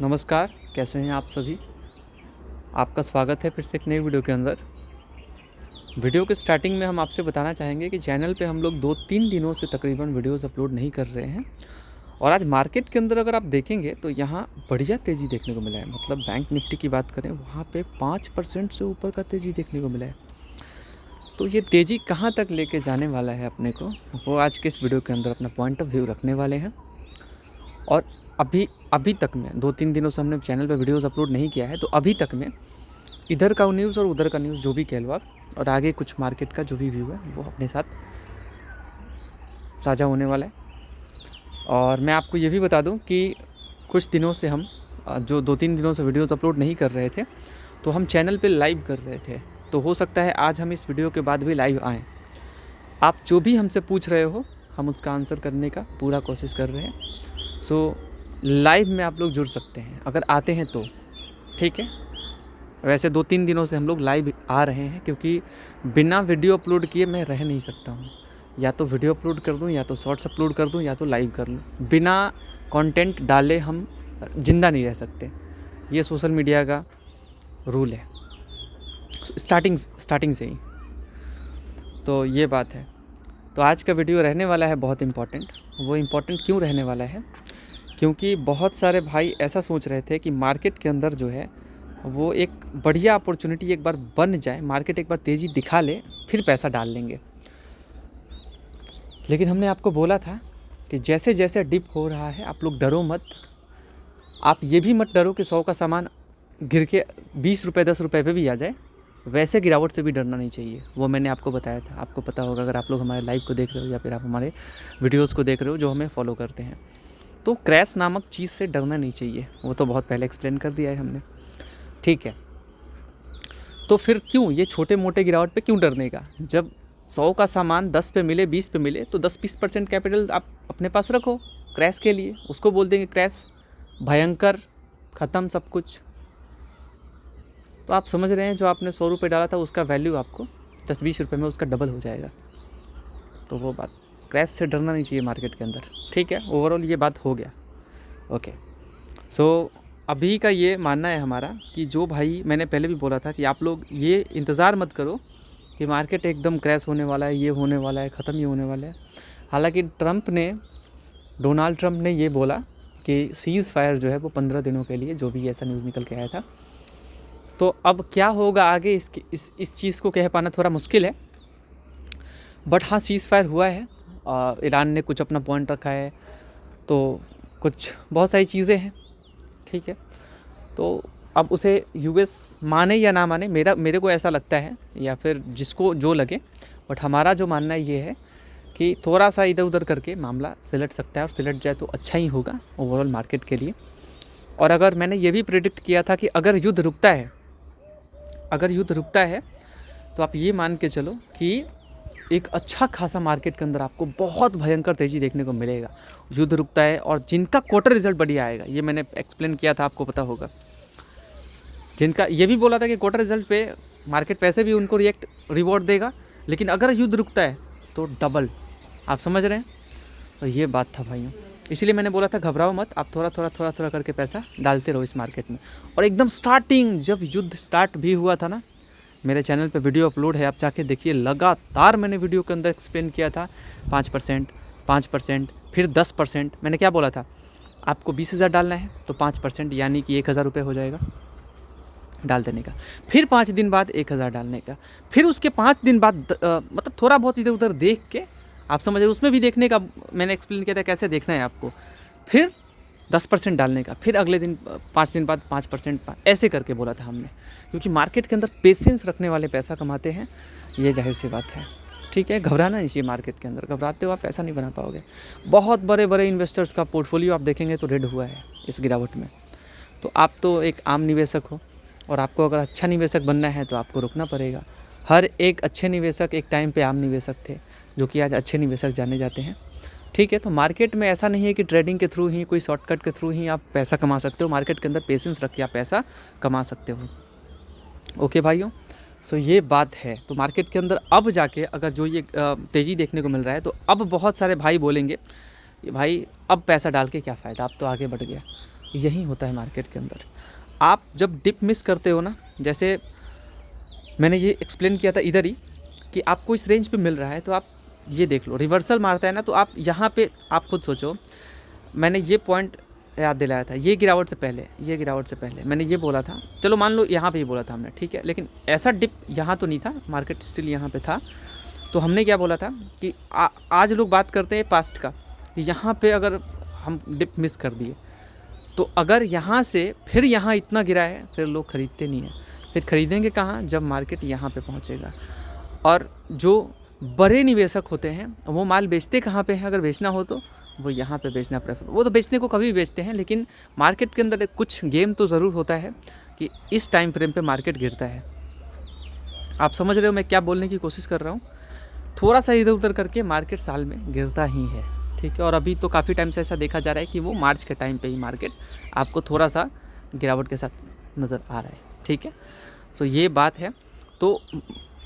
नमस्कार, कैसे हैं आप सभी। आपका स्वागत है फिर से एक नई वीडियो के अंदर। वीडियो के स्टार्टिंग में हम आपसे बताना चाहेंगे कि चैनल पे हम लोग 2-3 दिनों से तकरीबन वीडियोस अपलोड नहीं कर रहे हैं। और आज मार्केट के अंदर अगर आप देखेंगे तो यहाँ बढ़िया तेज़ी देखने को मिला है। मतलब बैंक निफ्टी की बात करें, वहाँ पे 5% से ऊपर का तेज़ी देखने को मिला है। तो ये तेज़ी कहाँ तक लेके जाने वाला है अपने को, वो आज के इस वीडियो के अंदर अपना पॉइंट ऑफ व्यू रखने वाले हैं। और अभी तक में 2-3 दिनों से हमने चैनल पे वीडियोस अपलोड नहीं किया है, तो अभी तक में इधर का न्यूज़ और उधर का न्यूज़ जो भी कह लो आप, और आगे कुछ मार्केट का जो भी व्यू है वो अपने साथ साझा होने वाला है। और मैं आपको ये भी बता दूं कि कुछ दिनों से हम जो 2-3 दिनों से वीडियोस अपलोड नहीं कर रहे थे, तो हम चैनल पे लाइव कर रहे थे। तो हो सकता है आज हम इस वीडियो के बाद भी लाइव आएँ। आप जो भी हमसे पूछ रहे हो, हम उसका आंसर करने का पूरा कोशिश कर रहे हैं। सो लाइव में आप लोग जुड़ सकते हैं अगर आते हैं तो, ठीक है। वैसे 2-3 दिनों से हम लोग लाइव आ रहे हैं, क्योंकि बिना वीडियो अपलोड किए मैं रह नहीं सकता हूँ। या तो वीडियो अपलोड कर दूँ, या तो शॉर्ट्स अपलोड कर दूँ, या तो लाइव कर लूँ। बिना कंटेंट डाले हम ज़िंदा नहीं रह सकते। ये सोशल मीडिया का रूल है स्टार्टिंग से ही। तो ये बात है। तो आज का वीडियो रहने वाला है बहुत इम्पॉर्टेंट। वो इम्पॉर्टेंट क्यों रहने वाला है? क्योंकि बहुत सारे भाई ऐसा सोच रहे थे कि मार्केट के अंदर जो है वो एक बढ़िया अपॉर्चुनिटी एक बार बन जाए, मार्केट एक बार तेज़ी दिखा ले, फिर पैसा डाल लेंगे। लेकिन हमने आपको बोला था कि जैसे जैसे डिप हो रहा है आप लोग डरो मत। आप ये भी मत डरो कि 100 का सामान गिर के 20 रुपये 10 रुपये पे भी आ जाए। वैसे गिरावट से भी डरना नहीं चाहिए, वो मैंने आपको बताया था। आपको पता होगा अगर आप लोग हमारे लाइव को देख रहे हो या फिर आप हमारे वीडियोज़ को देख रहे हो जो हमें फॉलो करते हैं। तो क्रैश नामक चीज़ से डरना नहीं चाहिए, वो तो बहुत पहले एक्सप्लेन कर दिया है हमने, ठीक है। तो फिर क्यों ये छोटे मोटे गिरावट पे क्यों डरने का? जब 100 का सामान 10 पे मिले 20 पे मिले तो 10-20% कैपिटल आप अपने पास रखो क्रैश के लिए। उसको बोल देंगे क्रैश, भयंकर, ख़त्म सब कुछ। तो आप समझ रहे हैं जो आपने 100 रुपये डाला था उसका वैल्यू आपको 10-20 रुपये में उसका डबल हो जाएगा। तो वो बात, क्रैश से डरना नहीं चाहिए मार्केट के अंदर, ठीक है। ओवरऑल ये बात हो गया, ओके। सो अभी का ये मानना है हमारा कि जो भाई, मैंने पहले भी बोला था कि आप लोग ये इंतज़ार मत करो कि मार्केट एकदम क्रैश होने वाला है, ये होने वाला है, ख़त्म ही होने वाला है। हालांकि डोनाल्ड ट्रंप ने ये बोला कि सीज़ फायर जो है वो 15 दिनों के लिए, जो भी ऐसा न्यूज़ निकल के आया था। तो अब क्या होगा आगे इस चीज़ को कह पाना थोड़ा मुश्किल है। बट हाँ, सीज़ फायर हुआ है, ईरान ने कुछ अपना पॉइंट रखा है, तो कुछ बहुत सारी चीज़ें हैं, ठीक है। तो अब उसे यूएस माने या ना माने, मेरे को ऐसा लगता है, या फिर जिसको जो लगे, बट हमारा जो मानना ये है कि थोड़ा सा इधर उधर करके मामला सिलट सकता है, और सिलट जाए तो अच्छा ही होगा ओवरऑल मार्केट के लिए। और अगर मैंने ये भी प्रेडिक्ट किया था कि अगर युद्ध रुकता है तो आप ये मान के चलो कि एक अच्छा खासा मार्केट के अंदर आपको बहुत भयंकर तेज़ी देखने को मिलेगा। युद्ध रुकता है और जिनका क्वार्टर रिजल्ट बढ़िया आएगा, ये मैंने एक्सप्लेन किया था, आपको पता होगा। जिनका ये भी बोला था कि क्वार्टर रिजल्ट पे मार्केट पैसे भी उनको रिवॉर्ड देगा, लेकिन अगर युद्ध रुकता है तो डबल। आप समझ रहे हैं? तो ये बात था भाइयों, इसीलिए मैंने बोला था घबराओ मत, आप थोड़ा करके पैसा डालते रहो इस मार्केट में। और एकदम स्टार्टिंग जब युद्ध स्टार्ट भी हुआ था ना, मेरे चैनल पे वीडियो अपलोड है, आप जाके देखिए। लगातार मैंने वीडियो के अंदर एक्सप्लेन किया था 5%, फिर 10%। मैंने क्या बोला था? आपको 20,000 डालना है तो 5% यानी कि 1,000 रुपये हो जाएगा डाल देने का। फिर 5 दिन बाद 1,000 डालने का। फिर उसके 5 दिन बाद मतलब थोड़ा बहुत इधर उधर देख के, आप समझ, उसमें भी देखने का मैंने एक्सप्लेन किया था कैसे देखना है आपको। फिर 10% डालने का, फिर अगले दिन 5 दिन बाद 5%, ऐसे करके बोला था हमने। क्योंकि मार्केट के अंदर पेशेंस रखने वाले पैसा कमाते हैं, ये जाहिर सी बात है, ठीक है। घबराना नहीं चाहिए मार्केट के अंदर, घबराते हो आप पैसा नहीं बना पाओगे। बहुत बड़े बड़े इन्वेस्टर्स का पोर्टफोलियो आप देखेंगे तो रेड हुआ है इस गिरावट में। तो आप तो एक आम निवेशक हो, और आपको अगर अच्छा निवेशक बनना है तो आपको रुकना पड़ेगा। हर एक अच्छे निवेशक एक टाइम पे आम निवेशक थे, जो कि आज अच्छे निवेशक जाने जाते हैं, ठीक है। तो मार्केट में ऐसा नहीं है कि ट्रेडिंग के थ्रू ही, कोई शॉर्टकट के थ्रू ही आप पैसा कमा सकते हो। मार्केट के अंदर पेशेंस रख के आप पैसा कमा सकते हो, ओके भाइयों। सो ये बात है। तो मार्केट के अंदर अब जाके अगर जो ये तेज़ी देखने को मिल रहा है, तो अब बहुत सारे भाई बोलेंगे कि भाई अब पैसा डाल के क्या फ़ायदा, अब तो आगे बढ़ गया। यही होता है मार्केट के अंदर। आप जब डिप मिस करते हो ना, जैसे मैंने ये एक्सप्लेन किया था इधर ही कि आपको इस रेंज पे मिल रहा है, तो आप ये देख लो रिवर्सल मारता है ना, तो आप यहाँ पे आप खुद सोचो, मैंने ये पॉइंट याद दिलाया था, ये गिरावट से पहले मैंने ये बोला था, चलो मान लो यहाँ पे ही बोला था हमने, ठीक है, लेकिन ऐसा डिप यहाँ तो नहीं था, मार्केट स्टिल यहाँ पे था। तो हमने क्या बोला था कि आज लोग बात करते हैं पास्ट का, यहाँ पे अगर हम डिप मिस कर दिए तो अगर यहाँ से फिर यहाँ इतना गिरा है, फिर लोग ख़रीदते नहीं हैं। फिर ख़रीदेंगे कहाँ, जब मार्केट यहाँ पे पहुँचेगा। और जो बड़े निवेशक होते हैं वो माल बेचते कहाँ पे हैं, अगर बेचना हो तो वो यहाँ पे बेचना प्रेफर, वो तो बेचने को कभी भी बेचते हैं, लेकिन मार्केट के अंदर कुछ गेम तो ज़रूर होता है कि इस टाइम फ्रेम पे मार्केट गिरता है। आप समझ रहे हो मैं क्या बोलने की कोशिश कर रहा हूँ। थोड़ा सा इधर उधर करके मार्केट साल में गिरता ही है, ठीक है। और अभी तो काफ़ी टाइम से ऐसा देखा जा रहा है कि वो मार्च के टाइम पे ही मार्केट आपको थोड़ा सा गिरावट के साथ नज़र आ रहा है, ठीक है। सो ये बात है। तो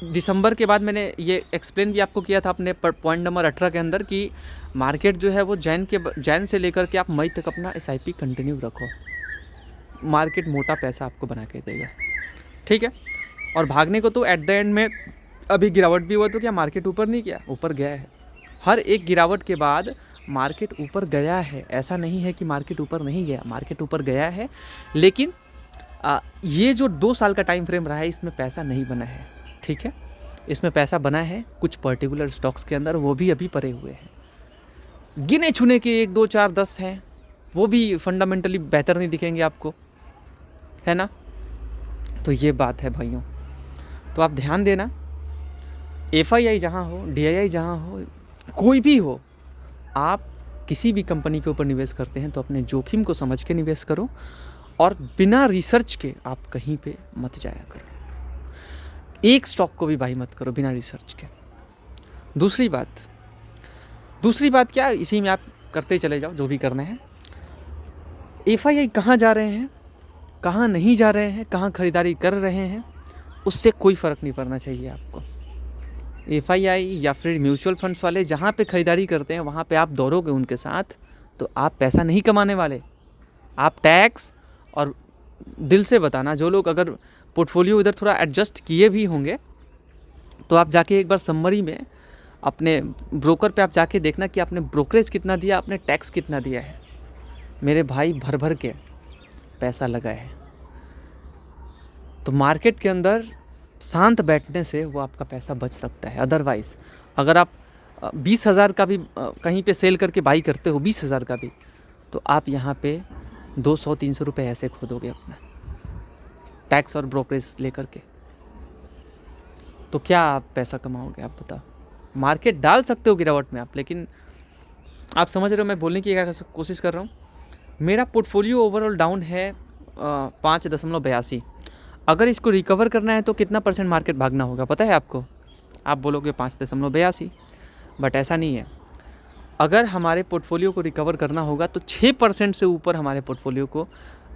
दिसंबर के बाद मैंने ये एक्सप्लेन भी आपको किया था अपने पॉइंट नंबर 18 के अंदर कि मार्केट जो है वो जैन से लेकर के आप मई तक अपना SIP कंटिन्यू रखो, मार्केट मोटा पैसा आपको बना के देगा, ठीक है। और भागने को तो एट द एंड में अभी गिरावट भी हुआ तो क्या मार्केट ऊपर नहीं गया, ऊपर गया है। हर एक गिरावट के बाद मार्केट ऊपर गया है, ऐसा नहीं है कि मार्केट ऊपर नहीं गया, मार्केट ऊपर गया है। लेकिन ये जो 2 साल का टाइम फ्रेम रहा है इसमें पैसा नहीं बना है, ठीक है। इसमें पैसा बना है कुछ पर्टिकुलर स्टॉक्स के अंदर, वो भी अभी पड़े हुए हैं, गिने चुने के 1 2 4 10 हैं, वो भी फंडामेंटली बेहतर नहीं दिखेंगे आपको, है ना। तो ये बात है भाइयों। तो आप ध्यान देना, FII जहाँ हो, DII जहाँ हो, कोई भी हो, आप किसी भी कंपनी के ऊपर निवेश करते हैं तो अपने जोखिम को समझ के निवेश करो और बिना रिसर्च के आप कहीं पे मत जाया करो। एक स्टॉक को भी बाई मत करो बिना रिसर्च के। दूसरी बात क्या, इसी में आप करते चले जाओ जो भी करना है। FII कहाँ जा रहे हैं, कहाँ नहीं जा रहे हैं, कहाँ खरीदारी कर रहे हैं, उससे कोई फ़र्क नहीं पड़ना चाहिए आपको। FII या फिर म्यूचुअल फंड्स वाले जहाँ पे खरीदारी करते हैं वहाँ पे आप दौड़ोगे उनके साथ तो आप पैसा नहीं कमाने वाले। आप टैक्स और दिल से बताना, जो लोग अगर पोर्टफोलियो इधर थोड़ा एडजस्ट किए भी होंगे तो आप जाके एक बार समरी में अपने ब्रोकर पे आप जाके देखना कि आपने ब्रोकरेज कितना दिया, आपने टैक्स कितना दिया है। मेरे भाई भर भर के पैसा लगा है। तो मार्केट के अंदर शांत बैठने से वो आपका पैसा बच सकता है। अदरवाइज़ अगर आप 20,000 का भी कहीं पे सेल करके बाई करते हो, 20,000 का भी, तो आप यहाँ पे 200-300 रुपये ऐसे खो दोगे अपना, टैक्स और ब्रोकरेज लेकर के। तो क्या आप पैसा कमाओगे, आप बताओ। मार्केट डाल सकते हो गिरावट में आप, लेकिन आप समझ रहे हो मैं बोलने की क्या कोशिश कर रहा हूँ। मेरा पोर्टफोलियो ओवरऑल डाउन है 5.82। अगर इसको रिकवर करना है तो कितना % मार्केट भागना होगा पता है आपको? आप बोलोगे 5.82, बट ऐसा नहीं है। अगर हमारे पोर्टफोलियो को रिकवर करना होगा तो 6% से ऊपर हमारे पोर्टफोलियो को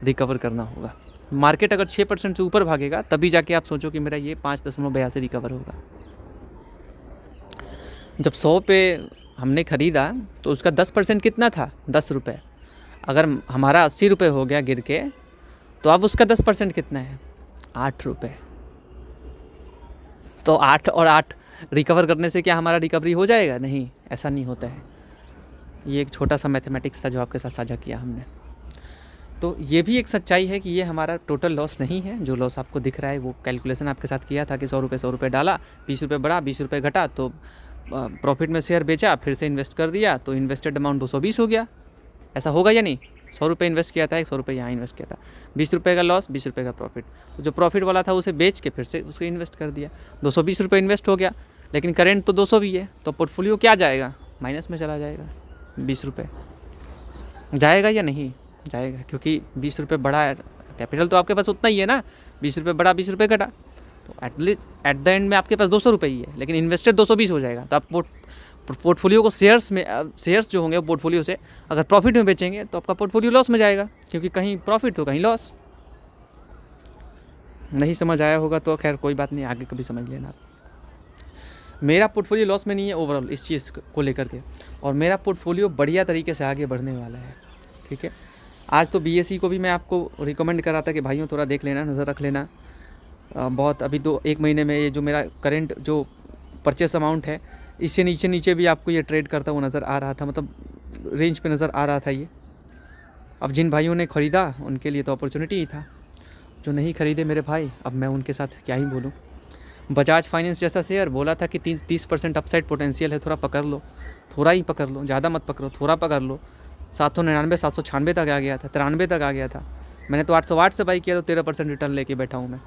रिकवर करना होगा। मार्केट अगर 6% से ऊपर भागेगा तभी जाके आप सोचो कि मेरा ये 5.82 रिकवर होगा। जब 100 पे हमने ख़रीदा तो उसका 10% कितना था? 10 रुपये। अगर हमारा 80 रुपये हो गया गिर के, तो अब उसका 10% कितना है? 8 रुपये। तो 8 और 8 रिकवर करने से क्या हमारा रिकवरी हो जाएगा? नहीं, ऐसा नहीं होता है। ये एक छोटा सा मैथमेटिक्स था जो आपके साथ साझा किया हमने। तो ये भी एक सच्चाई है कि ये हमारा टोटल लॉस नहीं है। जो लॉस आपको दिख रहा है वो कैलकुलेशन आपके साथ किया था कि 100 रुपये डाला, 20 रुपये बढ़ा, 20 रुपये घटा, तो प्रॉफिट में शेयर बेचा, फिर से इन्वेस्ट कर दिया, तो इन्वेस्टेड अमाउंट 220 हो गया। ऐसा होगा या नहीं? 100 रुपये इन्वेस्ट किया था, 100 रुपये यहाँ इन्वेस्ट किया था, 20 रुपये का लॉस, 20 रुपये का प्रॉफिट। तो जो प्रॉफिट वाला था उसे बेच के फिर से उसको इन्वेस्ट कर दिया, 220 रुपये इन्वेस्ट हो गया। लेकिन करेंट तो 200 भी है, तो पोर्टफोलियो क्या जाएगा? माइनस में चला जाएगा। 20 रुपये जाएगा या नहीं जाएगा? क्योंकि 20 रुपये बढ़ा है, कैपिटल तो आपके पास उतना ही है ना। 20 रुपये बढ़ा, 20 रुपये घटा, तो एटलीस्ट एट द एंड में आपके पास 200 रुपये ही है, लेकिन इन्वेस्टेड 220 हो जाएगा। तो आप पोर्टफोलियो को शेयर्स जो होंगे पोर्टफोलियो से अगर प्रॉफिट में बेचेंगे तो आपका पोर्टफोलियो लॉस में जाएगा, क्योंकि कहीं प्रॉफिट तो कहीं लॉस। नहीं समझ आया होगा तो खैर कोई बात नहीं, आगे कभी समझ लेना आप। मेरा पोर्टफोलियो लॉस में नहीं है ओवरऑल इस चीज़ को लेकर के, और मेरा पोर्टफोलियो बढ़िया तरीके से आगे बढ़ने वाला है, ठीक है। आज तो BSE को भी मैं आपको रिकमेंड कर रहा था कि भाइयों थोड़ा देख लेना, नज़र रख लेना। बहुत अभी तो 1 महीने में ये जो मेरा करंट जो परचेस अमाउंट है, इससे नीचे नीचे भी आपको ये ट्रेड करता हुआ नज़र आ रहा था, मतलब रेंज पे नज़र आ रहा था ये। अब जिन भाइयों ने ख़रीदा उनके लिए तो अपॉर्चुनिटी ही था, जो नहीं ख़रीदे मेरे भाई, अब मैं उनके साथ क्या ही बोलूँ। बजाज फाइनेंस जैसा शेयर बोला था कि 30% अपसाइड पोटेंशियल है, थोड़ा पकड़ लो, थोड़ा ही पकड़ लो, ज़्यादा मत पकड़ो, थोड़ा पकड़ लो। 799 796 तक आ गया था, 93 तक आ गया था। मैंने तो 808 से बाई किया, तो 13% रिटर्न लेके बैठा हूँ मैं।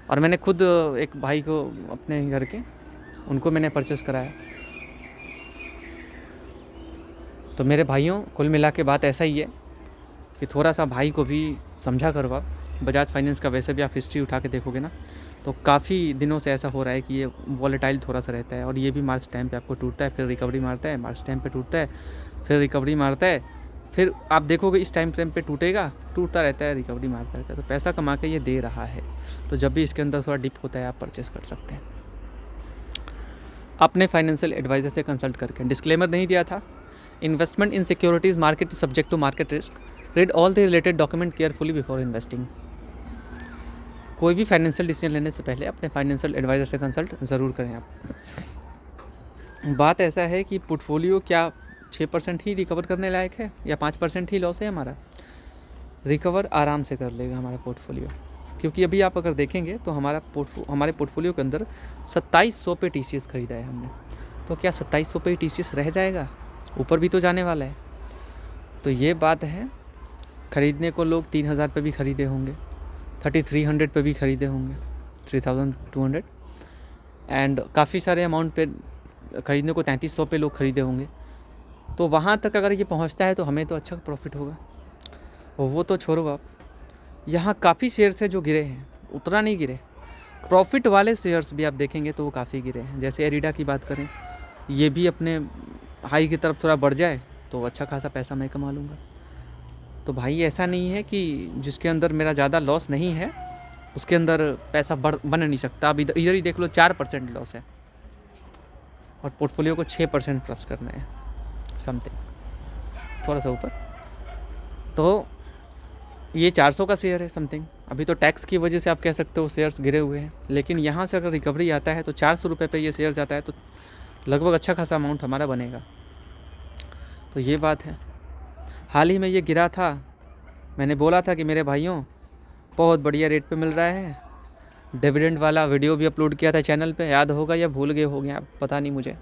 और मैंने खुद एक भाई को अपने घर के, उनको मैंने परचेस कराया। तो मेरे भाइयों, कुल मिला के बात ऐसा ही है कि थोड़ा सा भाई को भी समझा करो आप। बजाज फाइनेंस का वैसे भी आप हिस्ट्री उठा के देखोगे ना, तो काफ़ी दिनों से ऐसा हो रहा है कि ये वॉलेटाइल थोड़ा सा रहता है, और ये भी मार्च टाइम पे आपको टूटता है, फिर रिकवरी मारता है, मार्च टाइम पे टूटता है, फिर रिकवरी मारता है, फिर आप देखोगे इस टाइम फ्रेम पे टूटेगा, टूटता रहता है, रिकवरी मारता रहता है। तो पैसा कमा के ये दे रहा है, तो जब भी इसके अंदर थोड़ा डिप होता है आप परचेस कर सकते हैं अपने फाइनेंशियल एडवाइज़र से कंसल्ट करके। डिस्क्लेमर नहीं दिया था। Investment in securities market subject to market risk, read all the related document carefully before investing. कोई भी फाइनेंशियल डिसीजन लेने से पहले अपने फाइनेंशियल एडवाइज़र से कंसल्ट ज़रूर करें आप। बात ऐसा है कि पोर्टफोलियो क्या 6% ही रिकवर करने लायक है या 5% ही लॉस है हमारा? रिकवर आराम से कर लेगा हमारा पोर्टफोलियो, क्योंकि अभी आप अगर देखेंगे तो हमारे पोर्टफोलियो के अंदर 2700 पे TCS ख़रीदा है हमने। तो क्या 2700 पे TCS रह जाएगा? ऊपर भी तो जाने वाला है। तो ये बात है। ख़रीदने को लोग 3000 पे भी ख़रीदे होंगे, 3300 पे भी ख़रीदे होंगे, 3200, एंड काफ़ी सारे अमाउंट पे ख़रीदने को 3300 पे लोग ख़रीदे होंगे। तो वहाँ तक अगर ये पहुँचता है तो हमें तो अच्छा प्रॉफिट होगा। और वो तो छोड़ो आप, यहाँ काफ़ी शेयर्स है जो गिरे हैं, उतना नहीं गिरे। प्रॉफिट वाले शेयर्स भी आप देखेंगे तो वो काफ़ी गिरे हैं। जैसे एरिडा की बात करें, ये भी अपने हाई की तरफ थोड़ा बढ़ जाए तो अच्छा खासा पैसा मैं कमा लूँगा। तो भाई ऐसा नहीं है कि जिसके अंदर मेरा ज़्यादा लॉस नहीं है उसके अंदर पैसा बन नहीं सकता। अब इधर ही देख लो, 4% लॉस है और पोर्टफोलियो को 6% प्लस करना है, समथिंग थोड़ा सा ऊपर। तो ये 400 का शेयर है समथिंग। अभी तो टैक्स की वजह से आप कह सकते हो शेयर्स गिरे हुए हैं, लेकिन यहाँ से अगर रिकवरी आता है तो 400 रुपये पे ये शेयर जाता है, तो लगभग अच्छा खासा अमाउंट हमारा बनेगा। तो ये बात है। हाल ही में ये गिरा था, मैंने बोला था कि मेरे भाइयों बहुत बढ़िया रेट पे मिल रहा है। डिविडेंड वाला वीडियो भी अपलोड किया था चैनल पे, याद होगा या भूल गए हो गया पता नहीं मुझे।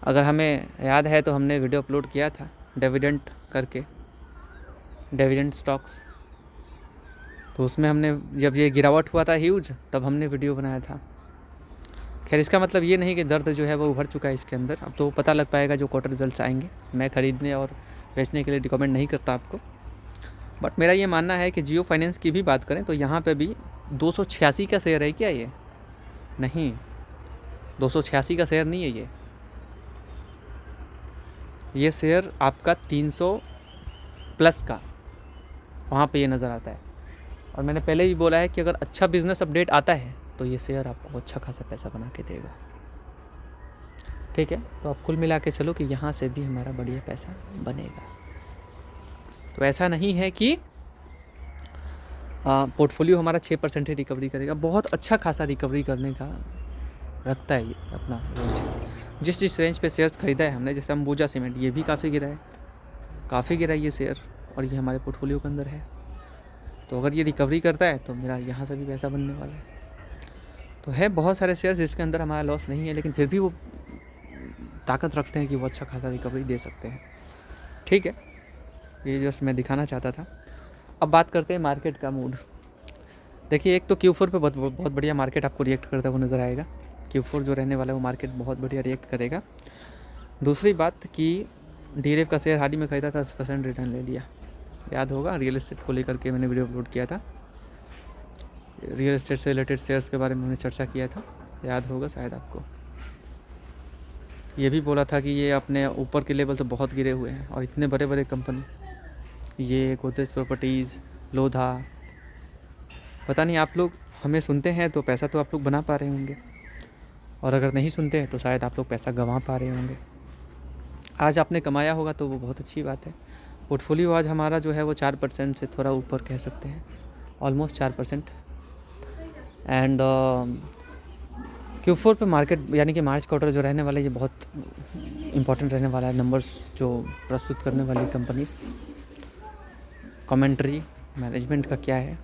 अगर हमें याद है तो हमने वीडियो अपलोड किया था डिविडेंड करके, डिविडेंड स्टॉक्स। तो उसमें हमने, जब ये गिरावट हुआ था ह्यूज, तब हमने वीडियो बनाया था। खैर इसका मतलब ये नहीं कि दर्द जो है वो उभर चुका है इसके अंदर। अब तो पता लग पाएगा जो क्वार्टर रिजल्ट्स आएंगे। मैं ख़रीदने और बेचने के लिए रिकमेंड नहीं करता आपको, बट मेरा ये मानना है कि जियो फाइनेंस की भी बात करें तो यहाँ पे भी 286 का शेयर है क्या ये? नहीं, 286 का शेयर नहीं है ये शेयर आपका 300 प्लस का, वहाँ पे ये नज़र आता है। और मैंने पहले ही बोला है कि अगर अच्छा बिजनेस अपडेट आता है तो ये शेयर आपको अच्छा खासा पैसा बना के देगा। ठीक है, तो आप कुल मिला के चलो कि यहाँ से भी हमारा बढ़िया पैसा बनेगा। तो ऐसा नहीं है कि पोर्टफोलियो हमारा 6% ही रिकवरी करेगा, बहुत अच्छा खासा रिकवरी करने का रखता है ये अपना रेंज। जिस रेंज पे शेयर्स ख़रीदा है हमने, जैसे अंबुजा सीमेंट, ये भी काफ़ी गिरा है ये शेयर, और ये हमारे पोर्टफोलियो के अंदर है। तो अगर ये रिकवरी करता है तो मेरा यहाँ से भी पैसा बनने वाला है। तो है बहुत सारे शेयर्स जिसके अंदर हमारा लॉस नहीं है, लेकिन फिर भी वो ताकत रखते हैं कि वो अच्छा खासा रिकवरी दे सकते हैं। ठीक है, ये जस्ट मैं दिखाना चाहता था। अब बात करते हैं मार्केट का मूड। देखिए, एक तो Q4 पे बहुत बढ़िया मार्केट आपको रिएक्ट करता हुआ नज़र आएगा। Q4 जो रहने वाला है वो मार्केट बहुत बढ़िया रिएक्ट करेगा। दूसरी बात कि DLF का शेयर हाल ही में खरीदा था, 10% रिटर्न ले लिया। याद होगा, रियल एस्टेट को लेकर के मैंने वीडियो अपलोड किया था। रियल एस्टेट से रिलेटेड शेयर्स के बारे में मैंने चर्चा किया था, याद होगा शायद आपको। ये भी बोला था कि ये अपने ऊपर के लेवल से बहुत गिरे हुए हैं, और इतने बड़े बड़े कंपनी, ये गोदरेज प्रॉपर्टीज़, लोधा, पता नहीं आप लोग हमें सुनते हैं तो पैसा तो आप लोग बना पा रहे होंगे, और अगर नहीं सुनते हैं तो शायद आप लोग पैसा गंवा पा रहे होंगे। आज आपने कमाया होगा तो वो बहुत अच्छी बात है, पोर्टफोलियो आज हमारा जो है वो 4% से थोड़ा ऊपर कह सकते हैं, ऑलमोस्ट 4%। एंड Q4 पे मार्केट यानी कि मार्च क्वार्टर जो रहने वाला है ये बहुत इम्पोर्टेंट रहने वाला है। नंबर्स जो प्रस्तुत करने वाली कंपनीज, कमेंट्री, मैनेजमेंट का क्या है,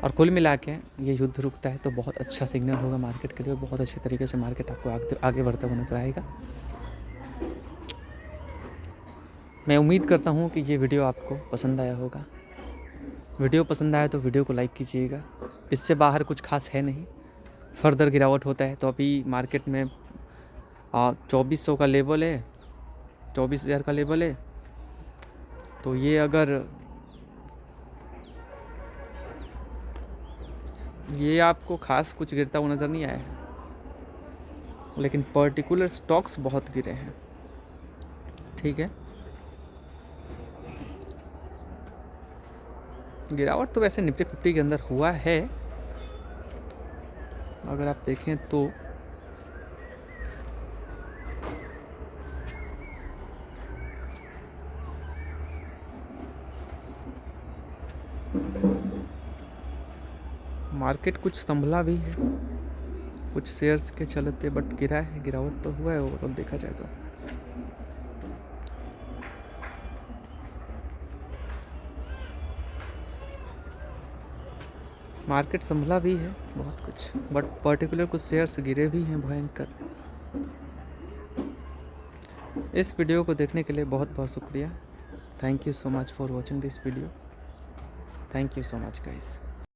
और कुल मिला के ये युद्ध रुकता है तो बहुत अच्छा सिग्नल होगा मार्केट के लिए, बहुत अच्छे तरीके से मार्केट आपको आगे बढ़ता हुआ नजर आएगा। मैं उम्मीद करता हूँ कि ये वीडियो आपको पसंद आया होगा। वीडियो पसंद आया तो वीडियो को लाइक कीजिएगा। इससे बाहर कुछ खास है नहीं। फर्दर गिरावट होता है तो अभी मार्केट में 2400 का लेवल है, 24,000 का लेवल है। तो ये अगर ये आपको खास कुछ गिरता हुआ नज़र नहीं आया है, लेकिन पर्टिकुलर स्टॉक्स बहुत गिरे हैं। ठीक है, गिरावट तो वैसे निफ्टी 50 के अंदर हुआ है अगर आप देखें तो। मार्केट कुछ संभला भी है कुछ शेयर्स के चलते, बट गिरा है, गिरावट तो हुआ है ओवरऑल देखा जाए तो। मार्केट संभला भी है बहुत कुछ, बट पर्टिकुलर कुछ शेयर्स गिरे भी हैं भयंकर। इस वीडियो को देखने के लिए बहुत बहुत शुक्रिया। Thank you so much for watching this video. Thank you so much guys.